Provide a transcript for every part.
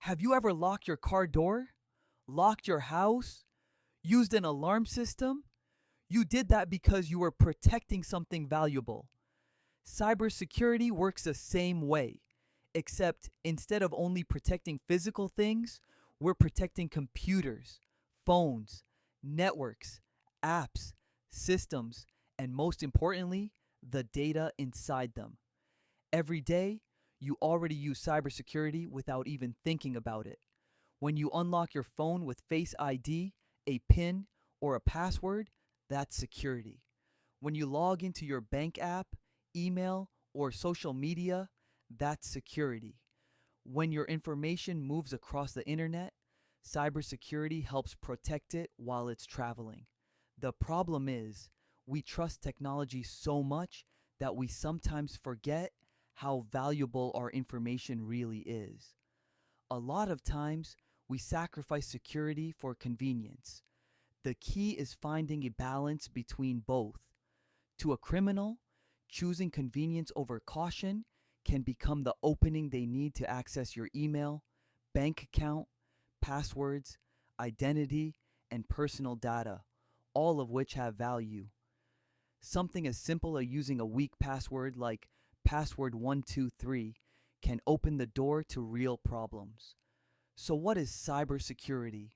Have you ever locked your car door? Locked your house? Used an alarm system? You did that because you were protecting something valuable. Cybersecurity works the same way, except instead of only protecting physical things, we're protecting computers, phones, networks, apps, systems, and most importantly, the data inside them. Every day, you already use cybersecurity without even thinking about it. When you unlock your phone with Face ID, a PIN, or a password, that's security. When you log into your bank app, email, or social media, that's security. When your information moves across the internet, cybersecurity helps protect it while it's traveling. The problem is, we trust technology so much that we sometimes forget how valuable our information really is. A lot of times, we sacrifice security for convenience. The key is finding a balance between both. To a criminal, choosing convenience over caution can become the opening they need to access your email, bank account, passwords, identity, and personal data, all of which have value. Something as simple as using a weak password like password123 can open the door to real problems. So, what is cybersecurity?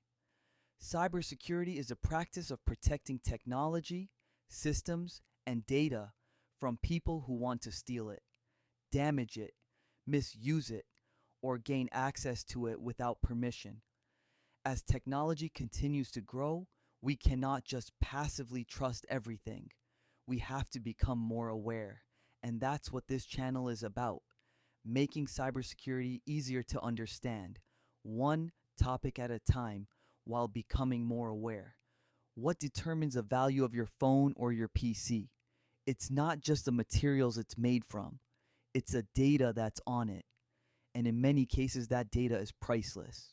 Cybersecurity is a practice of protecting technology, systems, and data from people who want to steal it, damage it, misuse it, or gain access to it without permission. As technology continues to grow, we cannot just passively trust everything. We have to become more aware. And that's what this channel is about, making cybersecurity easier to understand, one topic at a time, while becoming more aware. What determines the value of your phone or your PC? It's not just the materials it's made from, it's the data that's on it. And in many cases, that data is priceless.